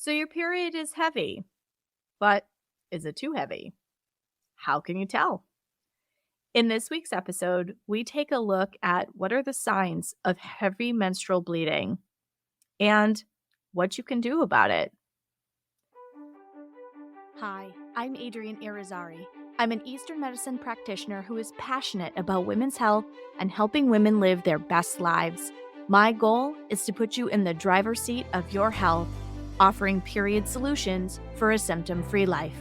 So your period is heavy, but is it too heavy? How can you tell? In this week's episode, we take a look at what are the signs of heavy menstrual bleeding and what you can do about it. Hi, I'm Adrienne Irizarry. I'm an Eastern medicine practitioner who is passionate about women's health and helping women live their best lives. My goal is to put you in the driver's seat of your health, offering period solutions for a symptom-free life.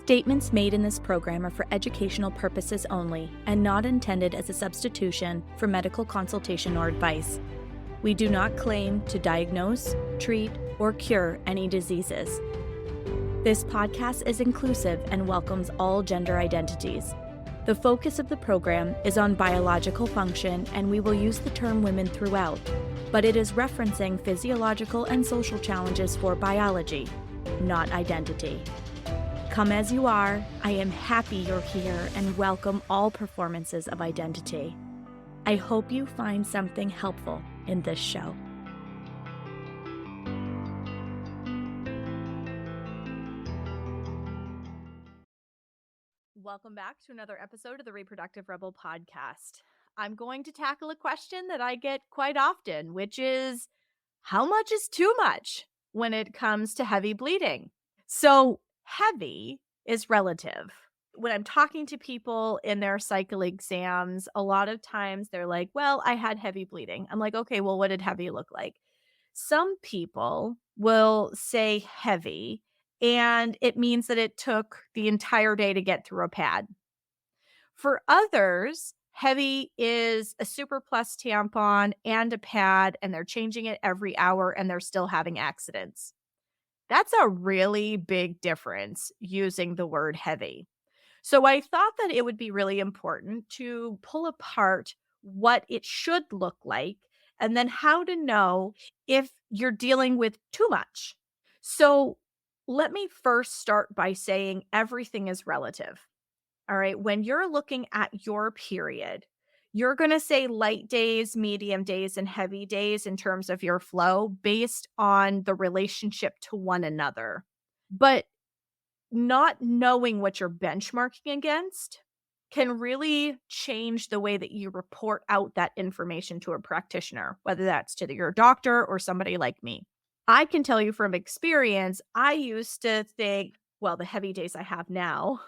Statements made in this program are for educational purposes only and not intended as a substitution for medical consultation or advice. We do not claim to diagnose, treat, or cure any diseases. This podcast is inclusive and welcomes all gender identities. The focus of the program is on biological function, and we will use the term women throughout, but it is referencing physiological and social challenges for biology, not identity. Come as you are, I am happy you're here and welcome all performances of identity. I hope you find something helpful in this show. Welcome back to another episode of the Reproductive Rebel podcast. I'm going to tackle a question that I get quite often, which is, how much is too much when it comes to heavy bleeding? So heavy is relative. When I'm talking to people in their cycle exams, a lot of times they're like, well, I had heavy bleeding. I'm like, okay, well, what did heavy look like? Some people will say heavy, and it means that it took the entire day to get through a pad. For others, heavy is a Super Plus tampon and a pad, and they're changing it every hour and they're still having accidents. That's a really big difference using the word heavy. So I thought that it would be really important to pull apart what it should look like and then how to know if you're dealing with too much. So let me first start by saying everything is relative. All right. When you're looking at your period, you're going to say light days, medium days, and heavy days in terms of your flow based on the relationship to one another. But not knowing what you're benchmarking against can really change the way that you report out that information to a practitioner, whether that's to your doctor or somebody like me. I can tell you from experience, I used to think, well, the heavy days I have now,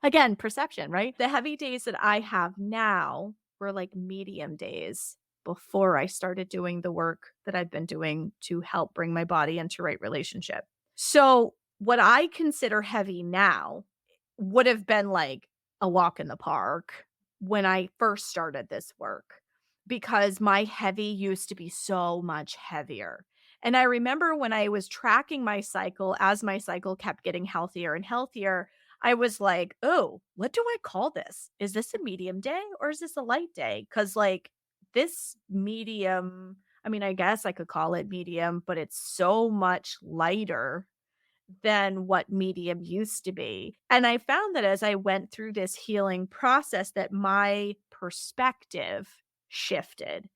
again, perception, right? The heavy days that I have now were like medium days before I started doing the work that I've been doing to help bring my body into right relationship. So what I consider heavy now would have been like a walk in the park when I first started this work, because my heavy used to be so much heavier. And I remember when I was tracking my cycle, as my cycle kept getting healthier and healthier, I was like, oh, what do I call this? Is this a medium day or is this a light day? Because like this medium, I mean, I guess I could call it medium, but it's so much lighter than what medium used to be. And I found that as I went through this healing process that my perspective shifted.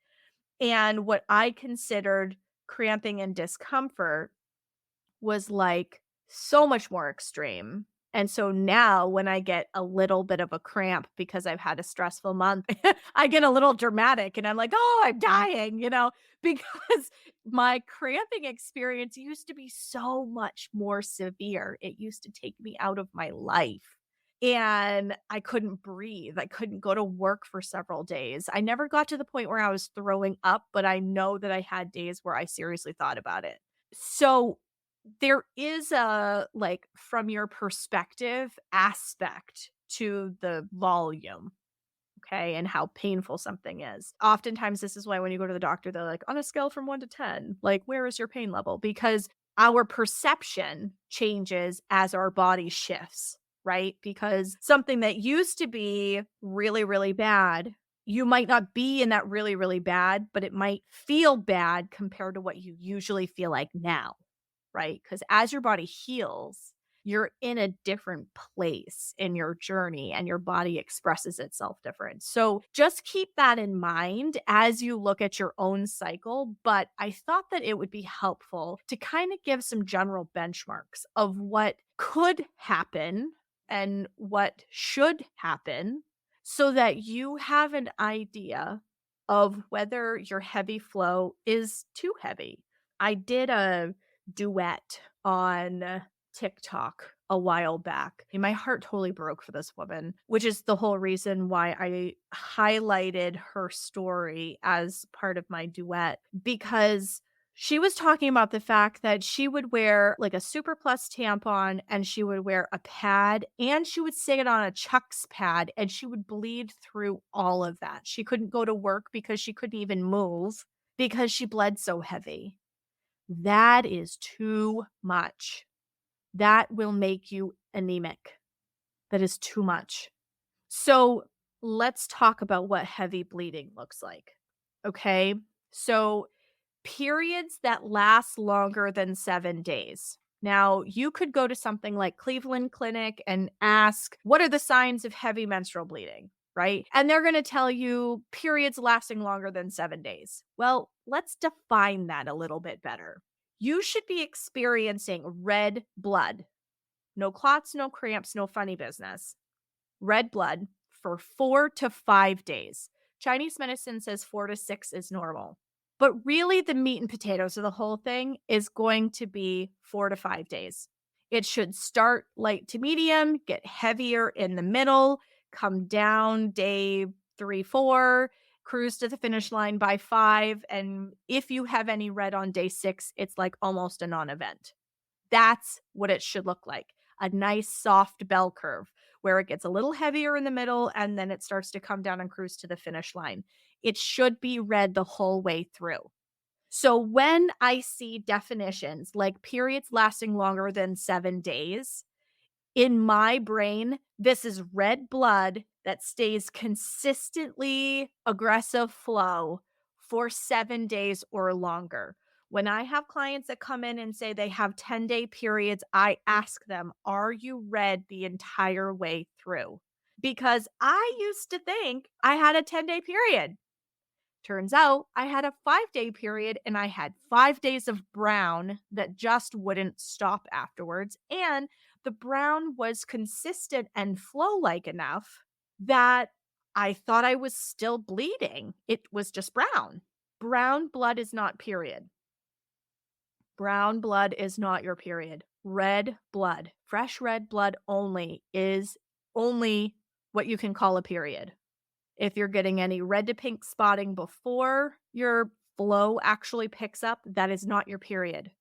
And what I considered cramping and discomfort was like so much more extreme. And so now when I get a little bit of a cramp because I've had a stressful month, I get a little dramatic and I'm like, oh, I'm dying, because my cramping experience used to be so much more severe. It used to take me out of my life. And I couldn't breathe. I couldn't go to work for several days. I never got to the point where I was throwing up, but I know that I had days where I seriously thought about it. So there is a, like, from your perspective aspect to the volume, okay, and how painful something is. Oftentimes, this is why when you go to the doctor, they're like, on a scale from 1 to 10, like, where is your pain level? Because our perception changes as our body shifts, right? Because something that used to be really, really bad, you might not be in that really, really bad, but it might feel bad compared to what you usually feel like now. Right? Because as your body heals, you're in a different place in your journey and your body expresses itself different. So just keep that in mind as you look at your own cycle. But I thought that it would be helpful to kind of give some general benchmarks of what could happen and what should happen so that you have an idea of whether your heavy flow is too heavy. I did a duet on TikTok a while back. And my heart totally broke for this woman, which is the whole reason why I highlighted her story as part of my duet, because she was talking about the fact that she would wear like a Super Plus tampon and she would wear a pad and she would sit on a Chucks pad and she would bleed through all of that. She couldn't go to work because she couldn't even move because she bled so heavy. That is too much. That will make you anemic. That is too much. So let's talk about what heavy bleeding looks like. Okay. So periods that last longer than 7 days. Now, you could go to something like Cleveland Clinic and ask, what are the signs of heavy menstrual bleeding? Right? And they're going to tell you periods lasting longer than 7 days. Well, let's define that a little bit better. You should be experiencing red blood. No clots, no cramps, no funny business. Red blood for 4 to 5 days. Chinese medicine says 4 to 6 is normal. But really, the meat and potatoes of the whole thing is going to be 4 to 5 days. It should start light to medium, get heavier in the middle, come down day 3, 4, cruise to the finish line by 5. And if you have any red on day 6, it's like almost a non-event. That's what it should look like. A nice soft bell curve where it gets a little heavier in the middle and then it starts to come down and cruise to the finish line. It should be red the whole way through. So when I see definitions like periods lasting longer than 7 days, in my brain, this is red blood that stays consistently aggressive flow for 7 days or longer. When I have clients that come in and say they have 10-day periods, I ask them, are you red the entire way through? Because I used to think I had a 10-day period. Turns out I had a 5-day period and I had 5 days of brown that just wouldn't stop afterwards. And the brown was consistent and flow like enough that I thought I was still bleeding. It was just brown. Brown blood is not period. Brown blood is not your period. Red blood, fresh red blood only is only what you can call a period. If you're getting any red to pink spotting before your flow actually picks up, that is not your period.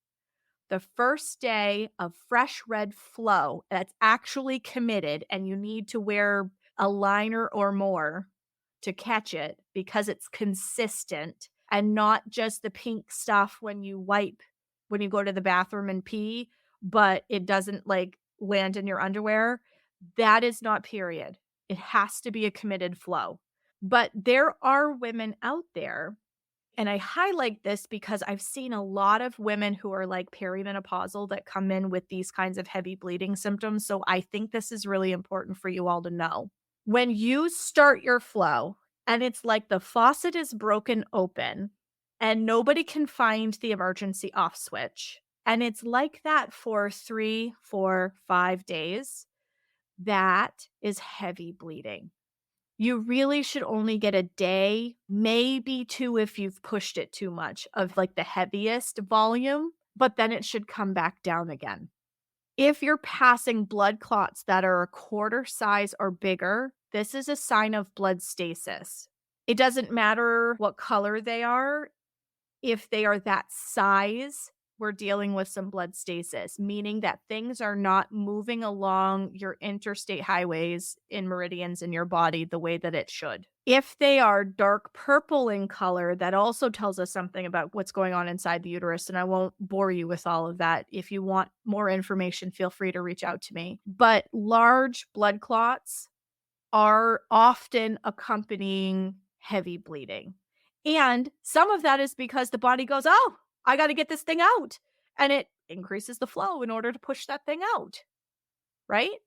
The first day of fresh red flow that's actually committed, and you need to wear a liner or more to catch it because it's consistent and not just the pink stuff when you wipe, when you go to the bathroom and pee, but it doesn't like land in your underwear. That is not period. It has to be a committed flow. But there are women out there, and I highlight this because I've seen a lot of women who are like perimenopausal that come in with these kinds of heavy bleeding symptoms. So I think this is really important for you all to know. When you start your flow and it's like the faucet is broken open and nobody can find the emergency off switch, and it's like that for 3, 4, 5 days, that is heavy bleeding. You really should only get a day, maybe 2 if you've pushed it too much, of like the heaviest volume, but then it should come back down again. If you're passing blood clots that are a quarter size or bigger, this is a sign of blood stasis. It doesn't matter what color they are. If they are that size, we're dealing with some blood stasis, meaning that things are not moving along your interstate highways in meridians in your body the way that it should. If they are dark purple in color, that also tells us something about what's going on inside the uterus. And I won't bore you with all of that. If you want more information, feel free to reach out to me. But large blood clots are often accompanying heavy bleeding. And some of that is because the body goes, oh, I got to get this thing out. And it increases the flow in order to push that thing out. right?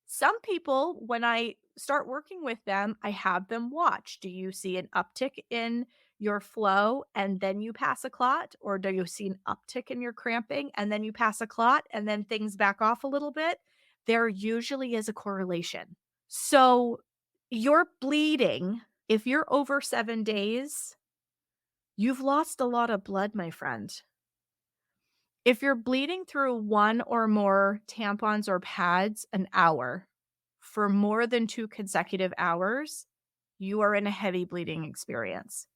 Some people, when I start working with them, I have them watch. Do you see an uptick in your flow and then you pass a clot? Or do you see an uptick in your cramping and then you pass a clot and then things back off a little bit? There usually is a correlation. So you're bleeding. If you're over 7 days, you've lost a lot of blood, my friend. If you're bleeding through one or more tampons or pads an hour for more than 2 consecutive hours, you are in a heavy bleeding experience.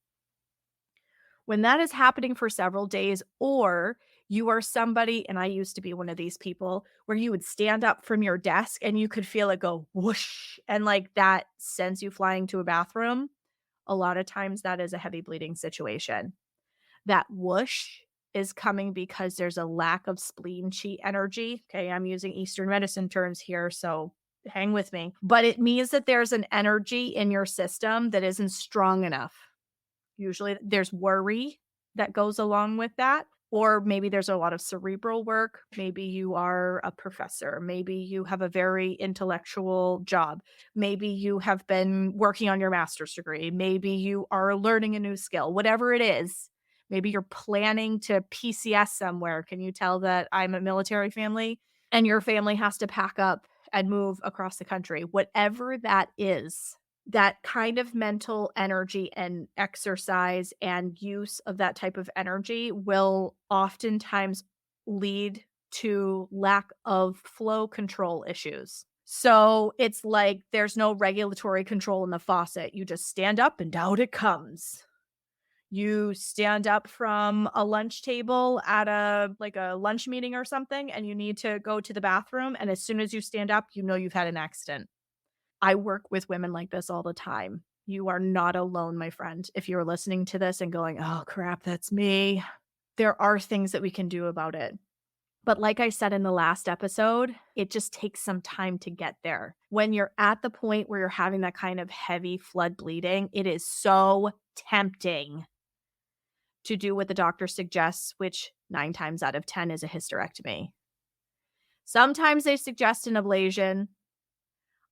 When that is happening for several days, or you are somebody, and I used to be one of these people, where you would stand up from your desk and you could feel it go whoosh, and like that sends you flying to a bathroom. A lot of times that is a heavy bleeding situation. That whoosh is coming because there's a lack of spleen chi energy. Okay, I'm using Eastern medicine terms here, so hang with me. But it means that there's an energy in your system that isn't strong enough. Usually there's worry that goes along with that. Or maybe there's a lot of cerebral work. Maybe you are a professor. Maybe you have a very intellectual job. Maybe you have been working on your master's degree. Maybe you are learning a new skill. Whatever it is, maybe you're planning to PCS somewhere. Can you tell that I'm a military family? And your family has to pack up and move across the country. Whatever that is, that kind of mental energy and exercise and use of that type of energy will oftentimes lead to lack of flow control issues. So it's like there's no regulatory control in the faucet. You just stand up and out it comes. You stand up from a lunch table at a lunch meeting or something, and you need to go to the bathroom, and as soon as you stand up, you know you've had an accident. I work with women like this all the time. You are not alone, my friend. If you're listening to this and going, "Oh crap, that's me." There are things that we can do about it. But like I said in the last episode, it just takes some time to get there. When you're at the point where you're having that kind of heavy flood bleeding, it is so tempting to do what the doctor suggests, which 9 times out of 10 is a hysterectomy. Sometimes they suggest an ablation.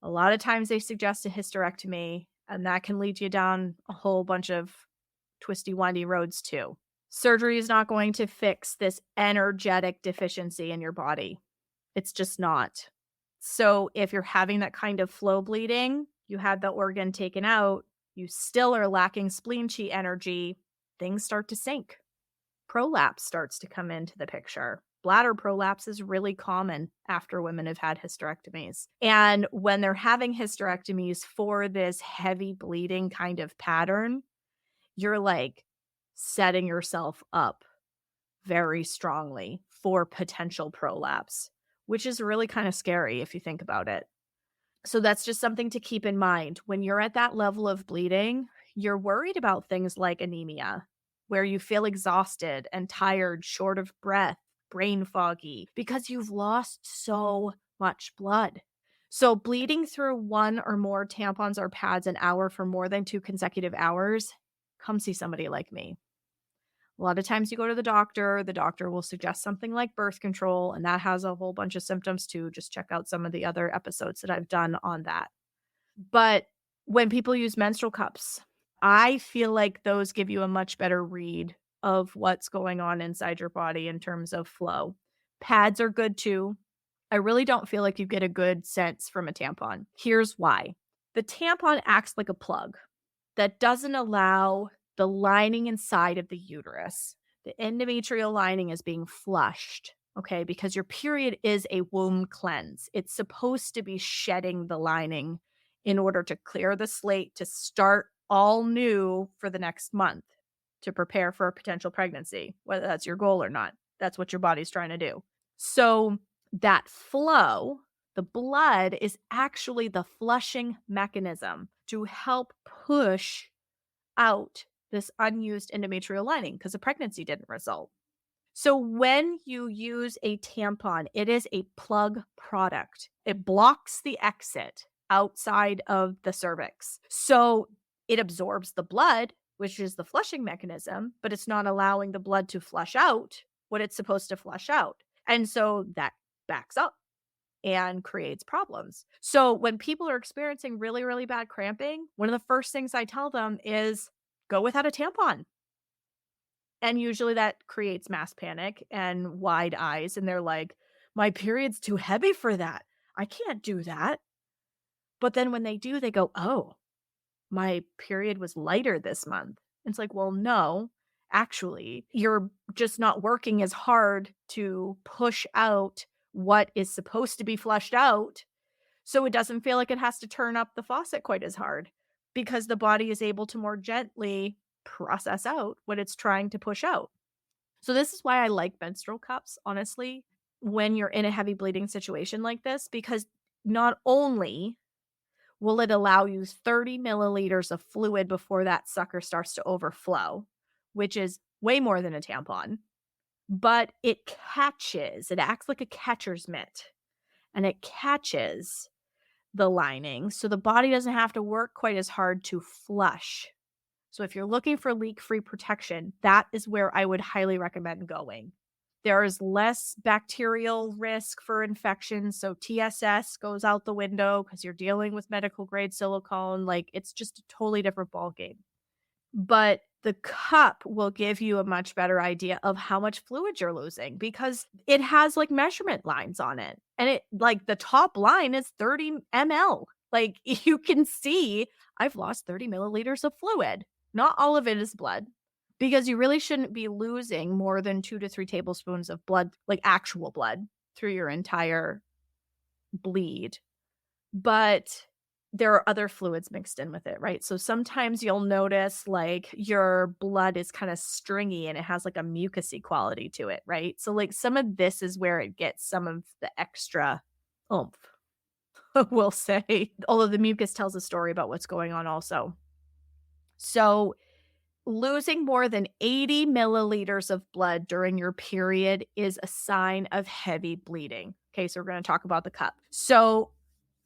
A lot of times they suggest a hysterectomy, and that can lead you down a whole bunch of twisty, windy roads too. Surgery is not going to fix this energetic deficiency in your body. It's just not. So if you're having that kind of flow bleeding, you had the organ taken out, you still are lacking spleen chi energy, things start to sink. Prolapse starts to come into the picture. Bladder prolapse is really common after women have had hysterectomies. And when they're having hysterectomies for this heavy bleeding kind of pattern, you're like setting yourself up very strongly for potential prolapse, which is really kind of scary if you think about it. So that's just something to keep in mind. When you're at that level of bleeding, you're worried about things like anemia, where you feel exhausted and tired, short of breath, brain foggy, because you've lost so much blood. So bleeding through one or more tampons or pads an hour for more than 2 consecutive hours, come see somebody like me. A lot of times you go to the doctor will suggest something like birth control, and that has a whole bunch of symptoms too. Just check out some of the other episodes that I've done on that. But when people use menstrual cups, I feel like those give you a much better read of what's going on inside your body in terms of flow. Pads are good too. I really don't feel like you get a good sense from a tampon. Here's why. The tampon acts like a plug that doesn't allow the lining inside of the uterus. The endometrial lining is being flushed, okay, because your period is a womb cleanse. It's supposed to be shedding the lining in order to clear the slate to start all new for the next month to prepare for a potential pregnancy, whether that's your goal or not. That's what your body's trying to do. So that flow, the blood, is actually the flushing mechanism to help push out this unused endometrial lining because the pregnancy didn't result. So when you use a tampon, it is a plug product. It blocks the exit outside of the cervix. So it absorbs the blood, which is the flushing mechanism, but it's not allowing the blood to flush out what it's supposed to flush out. And so that backs up. and creates problems. So when people are experiencing really, really bad cramping, one of the first things I tell them is go without a tampon. And usually that creates mass panic and wide eyes. And they're like, my period's too heavy for that. I can't do that. But then when they do, they go, oh, my period was lighter this month. It's like, well, no, actually, you're just not working as hard to push out what is supposed to be flushed out. So it doesn't feel like it has to turn up the faucet quite as hard because the body is able to more gently process out what it's trying to push out. So this is why I like menstrual cups, honestly, when you're in a heavy bleeding situation like this, because not only will it allow you 30 milliliters of fluid before that sucker starts to overflow, which is way more than a tampon, but it acts like a catcher's mitt and it catches the lining. So the body doesn't have to work quite as hard to flush. So if you're looking for leak-free protection, that is where I would highly recommend going. There is less bacterial risk for infection, so TSS goes out the window because you're dealing with medical grade silicone. Like, it's just a totally different ballgame. But the cup will give you a much better idea of how much fluid you're losing because it has like measurement lines on it. And it like the top line is 30 ml. Like you can see I've lost 30 milliliters of fluid. Not all of it is blood because you really shouldn't be losing more than 2 to 3 tablespoons of blood, like actual blood, through your entire bleed. But there are other fluids mixed in with it, right? So sometimes you'll notice like your blood is kind of stringy and it has like a mucousy quality to it, right? So like some of this is where it gets some of the extra oomph, we'll say. Although the mucus tells a story about what's going on also. So losing more than 80 milliliters of blood during your period is a sign of heavy bleeding. Okay, so we're going to talk about the cup. So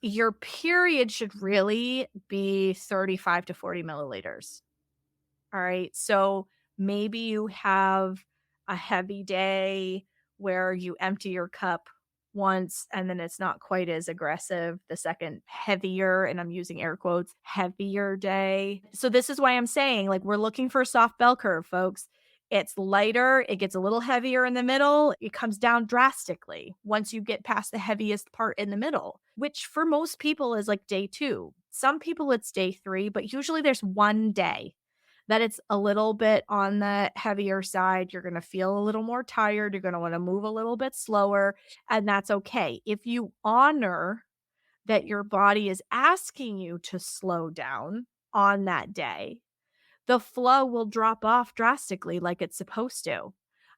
your period should really be 35 to 40 milliliters. All right. So maybe you have a heavy day where you empty your cup once and then it's not quite as aggressive the second heavier, and I'm using air quotes, heavier day. So this is why I'm saying like we're looking for a soft bell curve, folks. It's lighter, it gets a little heavier in the middle, it comes down drastically once you get past the heaviest part in the middle, which for most people is like day 2. Some people it's day 3, but usually there's one day that it's a little bit on the heavier side. You're going to feel a little more tired. You're going to want to move a little bit slower, and that's okay. If you honor that your body is asking you to slow down on that day, the flow will drop off drastically like it's supposed to.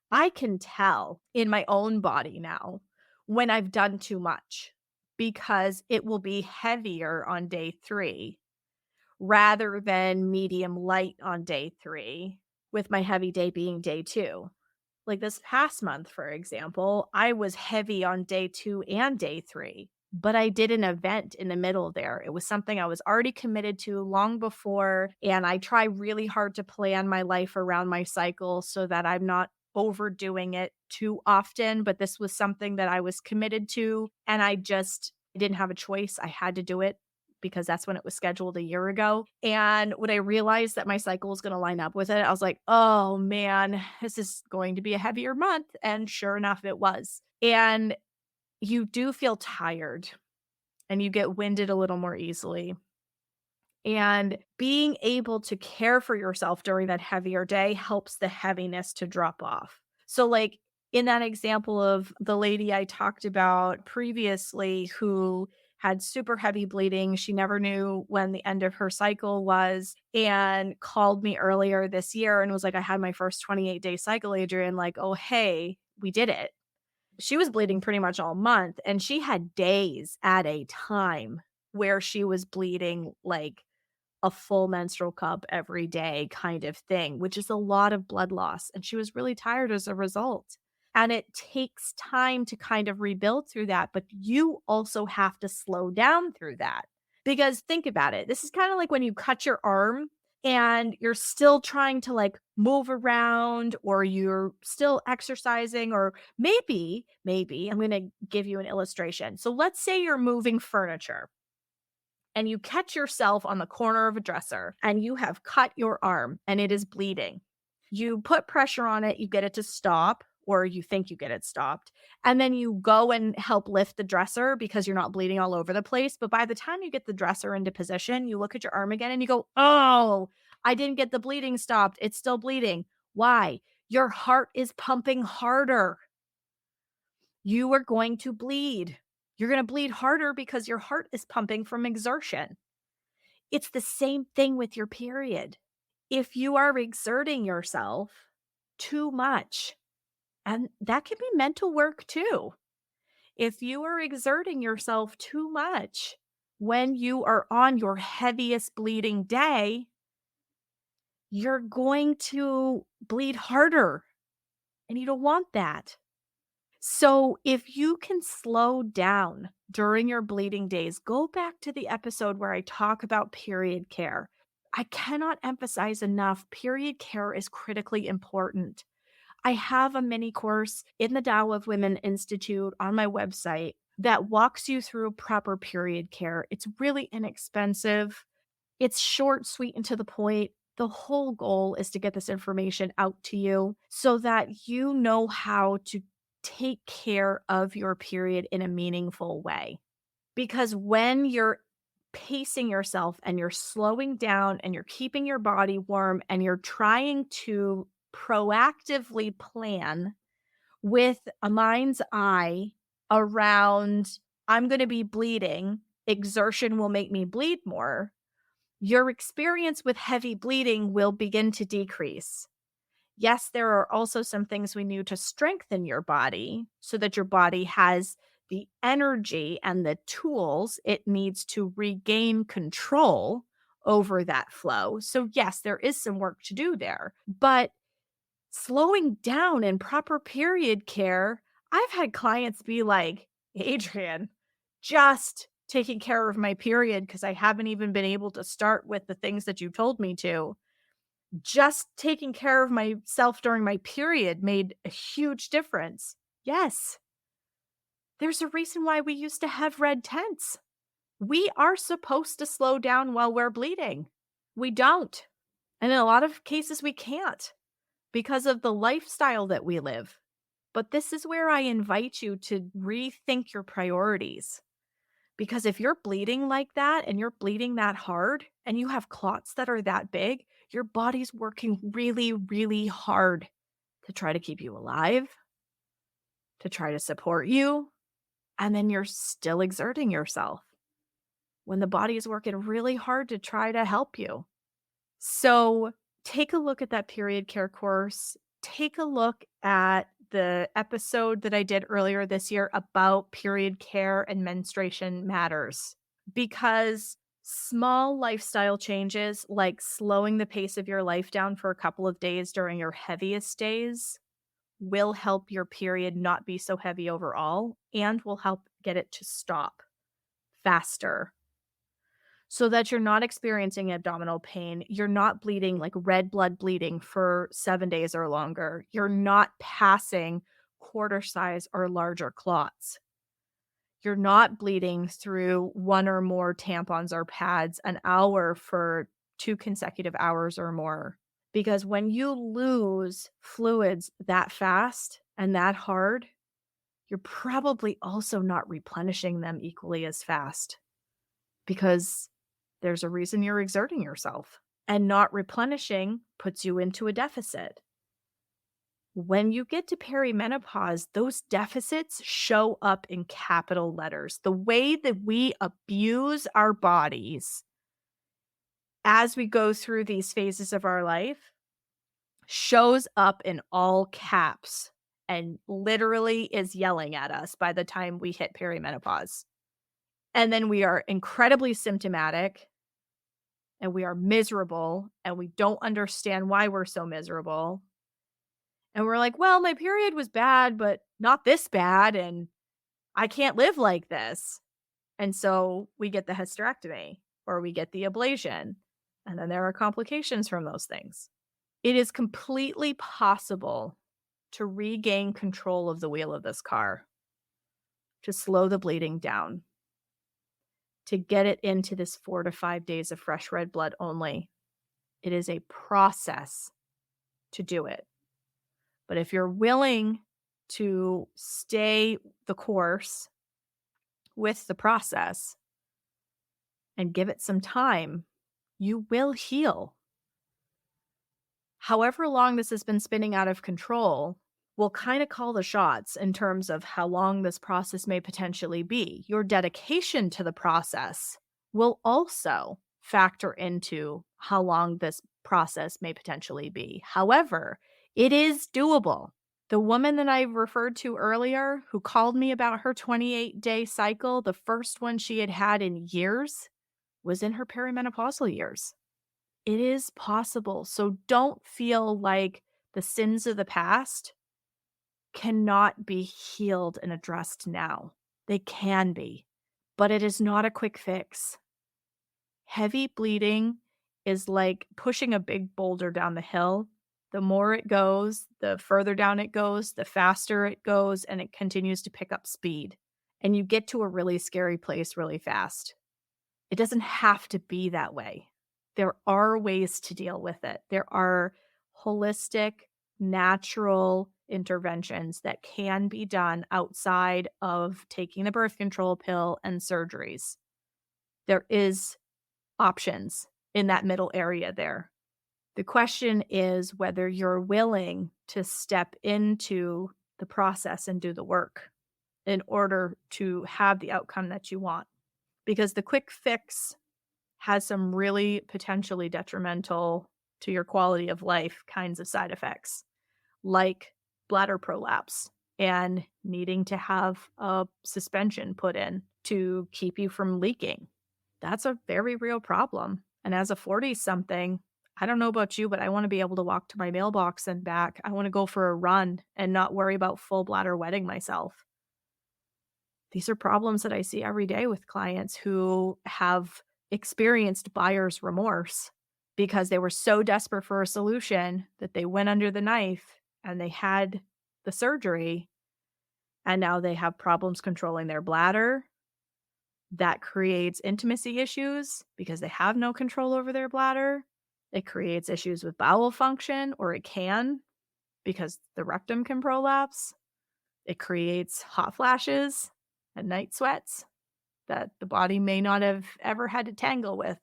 I can tell in my own body now when I've done too much because it will be heavier on day 3 rather than medium light on day 3, with my heavy day being day 2. Like this past month, for example, I was heavy on day 2 and day 3, but I did an event in the middle there. It was something I was already committed to long before, and I try really hard to plan my life around my cycle so that I'm not overdoing it too often, but this was something that I was committed to, and I didn't have a choice. I had to do it because that's when it was scheduled a year ago. And when I realized that my cycle was going to line up with it, I was like, oh man, this is going to be a heavier month. And sure enough, it was. And you do feel tired and you get winded a little more easily. And being able to care for yourself during that heavier day helps the heaviness to drop off. So, like in that example of the lady I talked about previously who had super heavy bleeding. She never knew when the end of her cycle was and called me earlier this year and was like, I had my first 28-day cycle, Adrienne. Like, oh, hey, we did it. She was bleeding pretty much all month and she had days at a time where she was bleeding like a full menstrual cup every day kind of thing, which is a lot of blood loss. And she was really tired as a result. And it takes time to kind of rebuild through that. But you also have to slow down through that. Because think about it. This is kind of like when you cut your arm and you're still trying to like move around, or you're still exercising, or maybe I'm going to give you an illustration. So let's say you're moving furniture and you catch yourself on the corner of a dresser and you have cut your arm and it is bleeding. You put pressure on it, you get it to stop, or you think you get it stopped. And then you go and help lift the dresser because you're not bleeding all over the place. But by the time you get the dresser into position, you look at your arm again and you go, oh, I didn't get the bleeding stopped. It's still bleeding. Why? Your heart is pumping harder. You are going to bleed. You're going to bleed harder because your heart is pumping from exertion. It's the same thing with your period. If you are exerting yourself too much, and that can be mental work too. If you are exerting yourself too much when you are on your heaviest bleeding day, you're going to bleed harder, and you don't want that. So if you can slow down during your bleeding days, go back to the episode where I talk about period care. I cannot emphasize enough, period care is critically important. I have a mini course in the Tao of Women Institute on my website that walks you through proper period care. It's really inexpensive. It's short, sweet, and to the point. The whole goal is to get this information out to you so that you know how to take care of your period in a meaningful way. Because when you're pacing yourself and you're slowing down and you're keeping your body warm and you're trying to proactively plan with a mind's eye around, I'm going to be bleeding, exertion will make me bleed more, your experience with heavy bleeding will begin to decrease. Yes, there are also some things we need to strengthen your body so that your body has the energy and the tools it needs to regain control over that flow. So yes, there is some work to do there, but slowing down in proper period care, I've had clients be like, Adrienne, just taking care of my period because I haven't even been able to start with the things that you told me to. Just taking care of myself during my period made a huge difference. Yes. There's a reason why we used to have red tents. We are supposed to slow down while we're bleeding. We don't. And in a lot of cases, we can't because of the lifestyle that we live. But this is where I invite you to rethink your priorities. Because if you're bleeding like that and you're bleeding that hard and you have clots that are that big, your body's working really, really hard to try to keep you alive, to try to support you, and then you're still exerting yourself when the body is working really hard to try to help you. So take a look at that period care course. Take a look at the episode that I did earlier this year about period care and menstruation matters, because small lifestyle changes like slowing the pace of your life down for a couple of days during your heaviest days will help your period not be so heavy overall and will help get it to stop faster so that you're not experiencing abdominal pain. You're not bleeding like red blood bleeding for 7 days or longer. You're not passing quarter size or larger clots. You're not bleeding through one or more tampons or pads an hour for 2 consecutive hours or more. Because when you lose fluids that fast and that hard, you're probably also not replenishing them equally as fast, because there's a reason you're exerting yourself, and not replenishing puts you into a deficit. When you get to perimenopause, those deficits show up in capital letters. The way that we abuse our bodies as we go through these phases of our life shows up in all caps and literally is yelling at us by the time we hit perimenopause. And then we are incredibly symptomatic and we are miserable and we don't understand why we're so miserable. And we're like, well, my period was bad, but not this bad. And I can't live like this. And so we get the hysterectomy or we get the ablation And then there are complications from those things. It is completely possible to regain control of the wheel of this car, to slow the bleeding down, to get it into this 4 to 5 days of fresh red blood only. It is a process to do it. But if you're willing to stay the course with the process and give it some time, you will heal. However long this has been spinning out of control will kind of call the shots in terms of how long this process may potentially be. Your dedication to the process will also factor into how long this process may potentially be. However, it is doable. The woman that I referred to earlier who called me about her 28-day cycle, the first one she had had in years, was in her perimenopausal years. It is possible. So don't feel like the sins of the past cannot be healed and addressed now. They can be, but it is not a quick fix. Heavy bleeding is like pushing a big boulder down the hill. The more it goes, the further down it goes, the faster it goes, and it continues to pick up speed. And you get to a really scary place really fast. It doesn't have to be that way. There are ways to deal with it. There are holistic, natural interventions that can be done outside of taking the birth control pill and surgeries. There is options in that middle area there. The question is whether you're willing to step into the process and do the work in order to have the outcome that you want. Because the quick fix has some really potentially detrimental to your quality of life kinds of side effects, like bladder prolapse and needing to have a suspension put in to keep you from leaking. That's a very real problem. And as a 40-something, I don't know about you, but I want to be able to walk to my mailbox and back. I want to go for a run and not worry about full bladder wetting myself. These are problems that I see every day with clients who have experienced buyer's remorse because they were so desperate for a solution that they went under the knife and they had the surgery, and now they have problems controlling their bladder. That creates intimacy issues because they have no control over their bladder. It creates issues with bowel function, or it can, because the rectum can prolapse. It creates hot flashes and night sweats that the body may not have ever had to tangle with.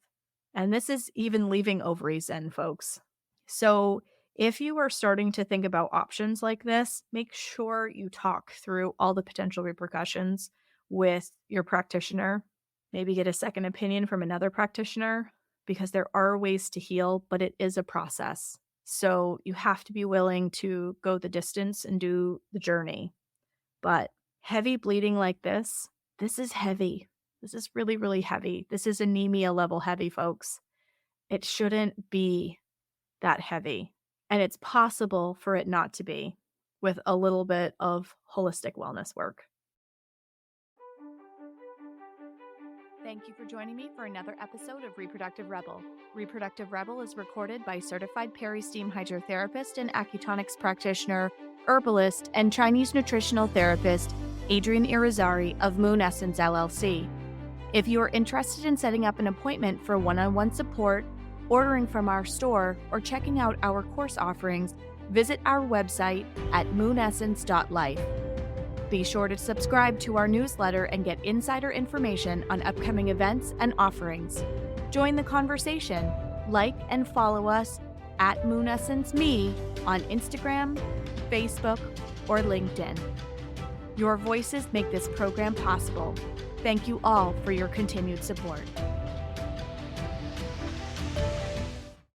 And this is even leaving ovaries in, folks. So if you are starting to think about options like this, make sure you talk through all the potential repercussions with your practitioner. Maybe get a second opinion from another practitioner, because there are ways to heal, but it is a process. So you have to be willing to go the distance and do the journey. But heavy bleeding like this is heavy. This is really, really heavy. This is anemia level heavy, folks. It shouldn't be that heavy. And it's possible for it not to be with a little bit of holistic wellness work. Thank you for joining me for another episode of Reproductive Rebel. Reproductive Rebel is recorded by certified peri-steam hydrotherapist and Acutonics practitioner, herbalist, and Chinese nutritional therapist, Adrienne Irizarry of Moon Essence LLC. If you are interested in setting up an appointment for one-on-one support, ordering from our store, or checking out our course offerings, visit our website at moonessence.life. Be sure to subscribe to our newsletter and get insider information on upcoming events and offerings. Join the conversation. Like and follow us at MoonEssenceMe on Instagram, Facebook, or LinkedIn. Your voices make this program possible. Thank you all for your continued support.